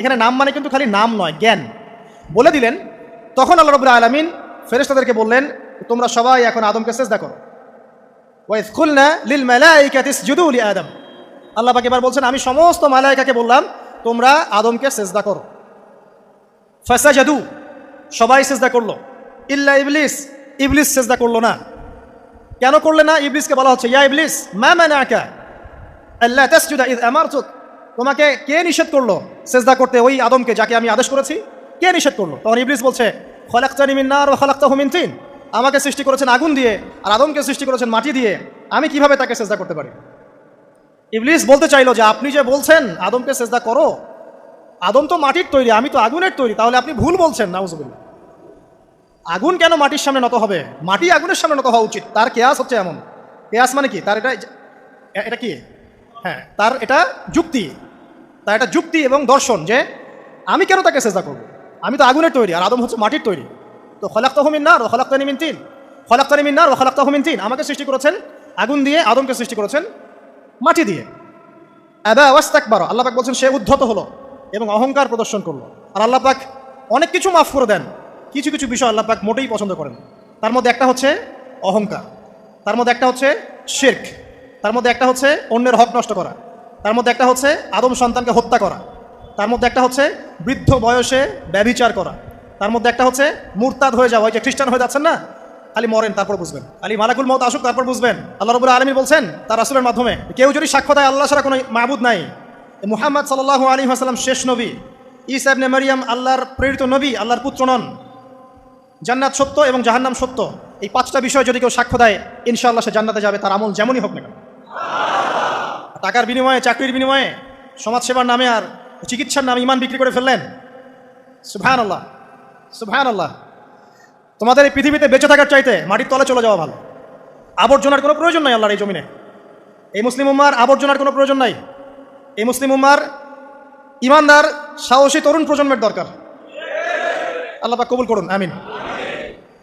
এখানে নাম মানে কিন্তু খালি নাম নয়, জ্ঞান বলে দিলেন। তখন আল্লাহ রাব্বুল আলামিন ফেরেশতাদেরকে বললেন, তোমরা সবাই এখন আদমকে সিজদা করো। ওয়াইজ কুলনা লিল মালাইকাতি ইসজুদু লি আদম, আল্লাহ পাক এবার বলছেন, আমি সমস্ত মালায়েকাকে বললাম তোমরা আদমকে সিজদা করো। ফাসাজাদু, সবাই সিজদা করলো, ইল্লা ইবলিস, ইবলিস সিজদা করলো না। কেন করলে না? ইবলিসকে বলা হচ্ছে, ইয়া ইবলিস মা মানাকা আল্লা তাসজুদা ইয আমারতুক, তোমাকে কে নিষেধ করলো সিজদা করতে ওই আদমকে যাকে আমি আদেশ করেছি? কে নিষেধ করলো? তখন ইবলিস বলছে, খলাকতানি মিন নার ওয়া খলাকতাহু মিন তিন, আমাকে সৃষ্টি করেছেন আগুন দিয়ে আর আদমকে সৃষ্টি করেছেন মাটি দিয়ে, আমি কিভাবে তাকে সিজদা করতে পারি? ইবলিস বলতে চাইলো যে আপনি যে বলছেন আদমকে সিজদা করো, আদম তো মাটির তৈরি, আমি তো আগুনের তৈরি, তাহলে আপনি ভুল বলছেন। নাউজুবিল্লাহ, আগুন কেন মাটির সামনে নত হবে? মাটি আগুনের সামনে নত হওয়া উচিত। তার কেয়াস হচ্ছে এমন, কেয়াস মানে কি? তার এটা কি? হ্যাঁ, তার এটা যুক্তি, তার এটা যুক্তি এবং দর্শন যে আমি কেন তাকে সিজদা করব? আমি তো আগুনের তৈরি আর আদম হচ্ছে মাটির তৈরি। তো খলাকতাহু মিন নার ওয়া খলাকতানি মিন তিন, খলাকতানি মিন নার ওয়া খলাকতাহু মিন তিন, আমাকে সৃষ্টি করেছেন আগুন দিয়ে, আদমকে সৃষ্টি করেছেন মাটি দিয়ে। আবা ওয়াস্তাকবারা, আল্লাহ পাক বলছেন সে উদ্ধত হলো এবং অহংকার প্রদর্শন করলো। আর আল্লাহ পাক অনেক কিছু মাফ করে দেন, কিছু কিছু বিষয় আল্লাহ পাক মোটেই পছন্দ করেন। তার মধ্যে একটা হচ্ছে অহংকার, তার মধ্যে একটা হচ্ছে শিরক, তার মধ্যে একটা হচ্ছে অন্যের হক নষ্ট করা, তার মধ্যে একটা হচ্ছে আদম সন্তানকে হত্যা করা, তার মধ্যে একটা হচ্ছে বৃদ্ধ বয়সে ব্যভিচার করা, তার মধ্যে একটা হচ্ছে মুরতাদ হয়ে যাওয়া। ওই যে খ্রিস্টান হয়ে যাচ্ছেন না, খালি মরেন তারপর বুঝবেন, খালি মালাকুল মউত আসুক তারপর বুঝবেন। আল্লাহ রাব্বুল আলামিন বলছেন তার রাসূলের মাধ্যমে, কেউ যদি সাক্ষ্য দেয় আল্লাহ ছাড়া কোনো মাবুদ নাই, মুহাম্মদ সাল্লাল্লাহু আলাইহি ওয়াসাল্লাম শেষ নবী, ঈসা ইবনে মারইয়াম আল্লাহর প্রেরিত নবী, আল্লাহর পুত্র নন, জান্নাত সত্য এবং জাহান্নাম সত্য, এই পাঁচটা বিষয় যদি কেউ সাক্ষ্য দেয় ইনশাআল্লাহ সে জান্নাতে যাবে, তার আমল যেমনই হোক না কেন। টাকার বিনিময়ে, চাকরির বিনিময়ে, সমাজসেবার নামে আর চিকিৎসার নামে ইমান বিক্রি করে ফেললেন, সুবহানাল্লাহ সুবহানাল্লাহ। তোমাদের এই পৃথিবীতে বেঁচে থাকার চাইতে মাটির তলে চলে যাওয়া ভালো। আবর্জনার কোনো প্রয়োজন নাই আল্লাহর এই জমিনে। এই মুসলিম উম্মার আবর্জনার কোনো প্রয়োজন নাই। এই মুসলিম উম্মার ইমানদার সাহসী তরুণ প্রজন্মের দরকার। আল্লাহ পাক কবুল করুন, আমিন।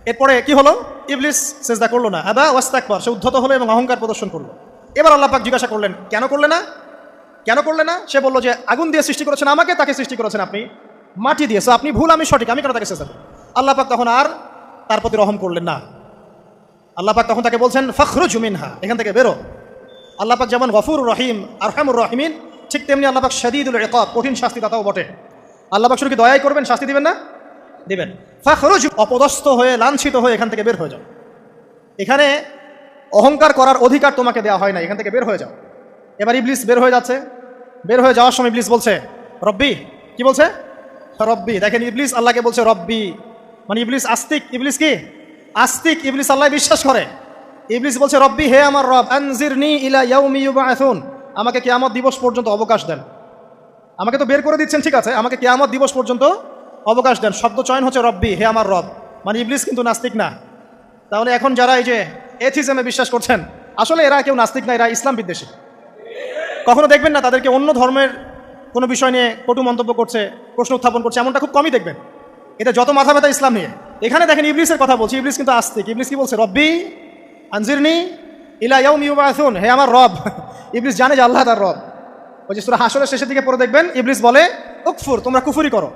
এরপরে কি হলো? ইবলিস সিজদা করলো না, আবা ওয়াস্তাকবার, সে উদ্ধত হলো এবং অহংকার প্রদর্শন করলো। এবার আল্লাহ পাক জিজ্ঞাসা করলেন, কেন করলে না? কেন করলে না? সে বলল যে আগুন দিয়ে সৃষ্টি করেছেন আমাকে, তাকে সৃষ্টি করেছেন আপনি মাটি দিয়ে, সো আপনি ভুল আমি সঠিক, আমি কেন তাকে সিজদা করব? আল্লাহ পাক তখন আর তার প্রতি রহম করলেন না। আল্লাহ পাক তখন তাকে বলছেন ফখরুজ মিনহা, এখান থেকে বেরো। আল্লাহ পাক যেমন গফুর রহিম আরহামুর রহিমিন, ঠিক তেমনি আল্লাহ পাক শাদীদুল ইকাব, কঠিন শাস্তি দাতাও বটে। আল্লাহ পাক শুধু কি দয়াই করবেন, শাস্তি দিবেন না? দিবেন। ফখরুজ, অপদস্থ হয়ে লাঞ্ছিত হয়ে এখান থেকে বের হয়ে যাও। এখানে অহংকার করার অধিকার তোমাকে দেওয়া হয় না, এখান থেকে বের হয়ে যাও। এবার ইবলিস বের হয়ে যাচ্ছে, বের হয়ে যাওয়ার সময় ইবলিস বলছে রব্বি, কি বলছে? রব্বি। দেখেন ইবলিস আল্লাহকে বলছে রব্বি, মানে ইবলিস আস্তিক। ইবলিস কি আস্তিক? ইবলিস আল্লাহ বিশ্বাস করে। ইবলিস বলছে রব্বি, হে আমার রব, আনজিরনি ইলা ইয়াউমি ইউবআসুন, আমাকে কিয়ামত দিবস পর্যন্ত অবকাশ দেন। আমাকে তো বের করে দিচ্ছেন, ঠিক আছে, আমাকে কিয়ামত দিবস পর্যন্ত অবকাশ দেন। শব্দ চয়ন হচ্ছে রব্বি, হে আমার রব, মানে ইবলিস কিন্তু নাস্তিক না। তাহলে এখন যারা এই যে এথিজমে বিশ্বাস করছেন, আসলে এরা কেউ নাস্তিক না, এরা ইসলাম বিদ্বেষী। কখনো দেখবেন না তাদেরকে অন্য ধর্মের কোনো বিষয় নিয়ে কটু মন্তব্য করছে, প্রশ্ন উত্থাপন করছে, এমনটা খুব কমই দেখবেন। এটা যত মাথা ব্যথা ইসলাম নিয়ে। এখানে দেখেন ইবলিসের কথা বলছি, ইবলিস কিন্তু আস্তিক। ইবলিস কি বলছে? রব্বি আনজিরনি ইলা ইয়াউমি ইউবআসুন, হে আমার রব। ইবলিস জানে যে আল্লাহ তার রব। ওই যে সূরা হাশরের শেষের দিকে পড়ে দেখবেন ইবলিস বলে উকফুর, তোমরা কুফরি করো।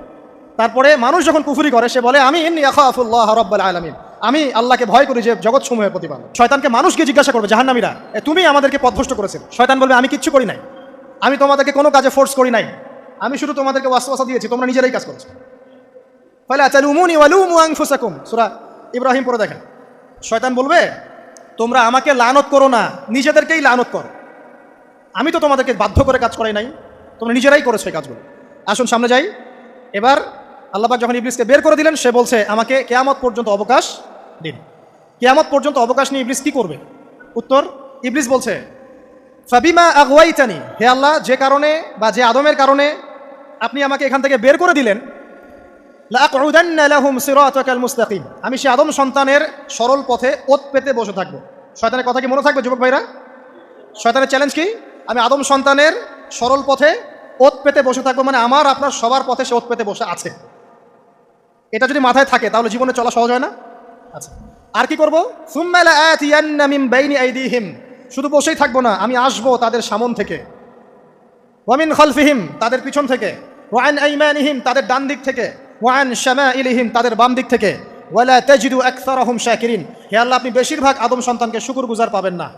তারপরে মানুষ যখন কুফরি করে সে বলে আমি ইন্নী আখাফুল্লাহ রাব্বাল আলামিন, আমি আল্লাহকে ভয় করি যে জগৎ সমূহের প্রতিপালক। শয়তানকে মানুষ গিয়ে জিজ্ঞাসা করবে, জাহান্নামীরা তুমি আমাদেরকে পথভ্রষ্ট করেছেন। শয়তান বলবে আমি কিচ্ছু করি নাই, আমি তোমাদেরকে কোনো কাজে ফোর্স করি নাই, আমি শুধু তোমাদেরকে ওয়াসওয়াসা দিয়েছি, তোমরা নিজেরাই কাজ করেছো। ফালা তালুমুনি ওয়ালুমু আনফুসাকুম, সূরা ইব্রাহিম পড়ে দেখেন। শয়তান বলবে তোমরা আমাকে লানত করো না, নিজেদেরকেই লানত করো, আমি তো তোমাদেরকে বাধ্য করে কাজ করাই নাই, তোমরা নিজেরাই করেছো এই কাজগুলো। আসুন সামনে যাই। এবার আল্লাহ পাক যখন ইবলিসকে বের করে দিলেন, সে বলছে আমাকে কিয়ামত পর্যন্ত অবকাশ দিন। কিয়ামত পর্যন্ত অবকাশ নিয়ে ইবলিস কি করবে? উত্তর, ইবলিস বলছে ফাবিমা আগওয়াইতানি, হে আল্লাহ, যে কারণে বা যে আদমের কারণে আপনি আমাকে এখান থেকে বের করে দিলেন, লাআকউদান্না লাহুম সিরাতাকাল মুস্তাকিম, আমি সে আদম সন্তানের সরল পথে ওত পেতে বসে থাকবো। শয়তানের কথা কি মনে থাকবে যুবক ভাইরা? শয়তানের চ্যালেঞ্জ কি? আমি আদম সন্তানের সরল পথে ওত পেতে বসে থাকবো, মানে আমার আপনার সবার পথে সে ওত পেতে বসে আছে। এটা যদি মাথায় থাকে তাহলে জীবনে চলা সহজ হয় না? আচ্ছা, আর কি করবো? সুম্মা লাআতিয়ান্না মিন বাইনি আইদিহিম, শুধু বসেই থাকবো না, আমি আসবো তাদের সামন থেকে, ওয়া মিন খালফিহিম, তাদের পিছন থেকে, ওয়ান আইমানিহিম তাদের ডান দিক থেকে, ওয়ান শামাইলিহিম তাদের বাম দিক থেকে, ওয়ালা তাজিদু আকসারাহুম শাকিরিন, হে আল্লাহ আপনি বেশিরভাগ আদম সন্তানকে শুকরগুজার পাবেন না।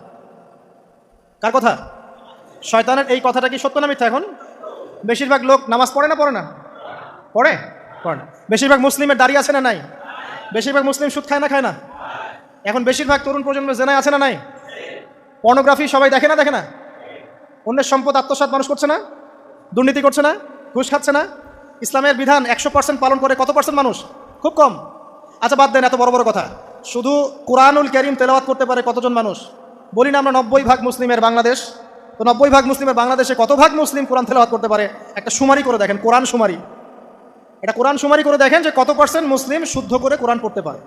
কার কথা? শয়তানের এই কথাটা কি সত্য না মিথ্যা? এখন বেশিরভাগ লোক নামাজ পড়ে না পড়ে না? পড়ে পড়ে না। বেশিরভাগ মুসলিমের দাড়ি আছে না নাই? বেশিরভাগ মুসলিম সুদ খায় না খায় না? এখন বেশিরভাগ তরুণ প্রজন্মের জেনায় আছে না নাই? পর্নোগ্রাফি সবাই দেখে না দেখে না? অন্যের সম্পদ আত্মসাৎ মানুষ করছে না? দুর্নীতি করছে না? ঘুষ খাচ্ছে না? ইসলামের বিধান 100% পালন করে কত পার্সেন্ট মানুষ? খুব কম। আচ্ছা বাদ দেন এত বড় বড় কথা, শুধু কুরআনুল কারীম তেলাওয়াত করতে পারে কতজন মানুষ? বলি না আমরা 90% মুসলিমের বাংলাদেশ, তো 90% মুসলিমের বাংলাদেশে কত ভাগ মুসলিম কোরআন তেলাওয়াত করতে পারে? একটা শুমারি করে দেখেন, কোরআন শুমারি, এটা কোরআন শুমারি করে দেখেন যে কত পার্সেন্ট মুসলিম শুদ্ধ করে কোরআন পড়তে পারে।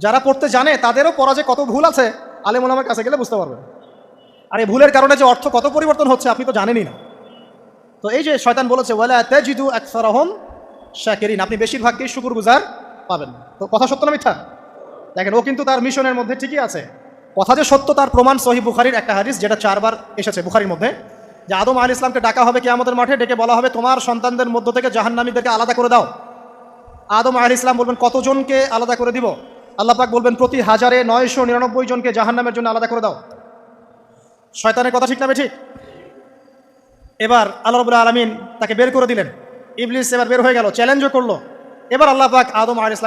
যারা পড়তে জানে তাদেরও পড়া যে কত ভুল আছে আলেম ওলামার কাছে গেলে বুঝতে পারবেন। আর এই ভুলের কারণে যে অর্থ কত পরিবর্তন হচ্ছে আপনি তো জানেনই না। তো এই যে শয়তান বলেছে ওয়ালা তাজিদু আকসারাহুম শাকিরিন, আপনি বেশিরভাগকেই শুকরগুজার পাবেন না। তো কথা সত্য না মিথ্যা? দেখেন ও কিন্তু তার মিশনের মধ্যে ঠিকই আছে। কথা যে সত্য তার প্রমাণ সহিহ বুখারীর একটা হাদিস, যেটা 4 বার এসেছে বুখারীর মধ্যে, যে আদম আলাইহিস সালামকে ডাকা হবে কিয়ামতের মাঠে, ডেকে বলা হবে তোমার সন্তানদের মধ্য থেকে জাহান্নামীদেরকে আলাদা করে দাও। আদম আলাইহিস সালাম বলবেন কতজনকে আলাদা করে দিব? আল্লাহ পাক বলবেন প্রতি 1099 জনকে জাহান্নামের জন্য আলাদা করে দাও। শয়তানের কথা ঠিক না ঠিক? এবার আল্লাহ রাব্বুল আলামিন তাকে বের করে দিলেন। ইবলিস এবার বের হয়ে গেল, চ্যালেঞ্জও করলো। এবার আল্লাহ পাক আদম আলাইহিস সালাম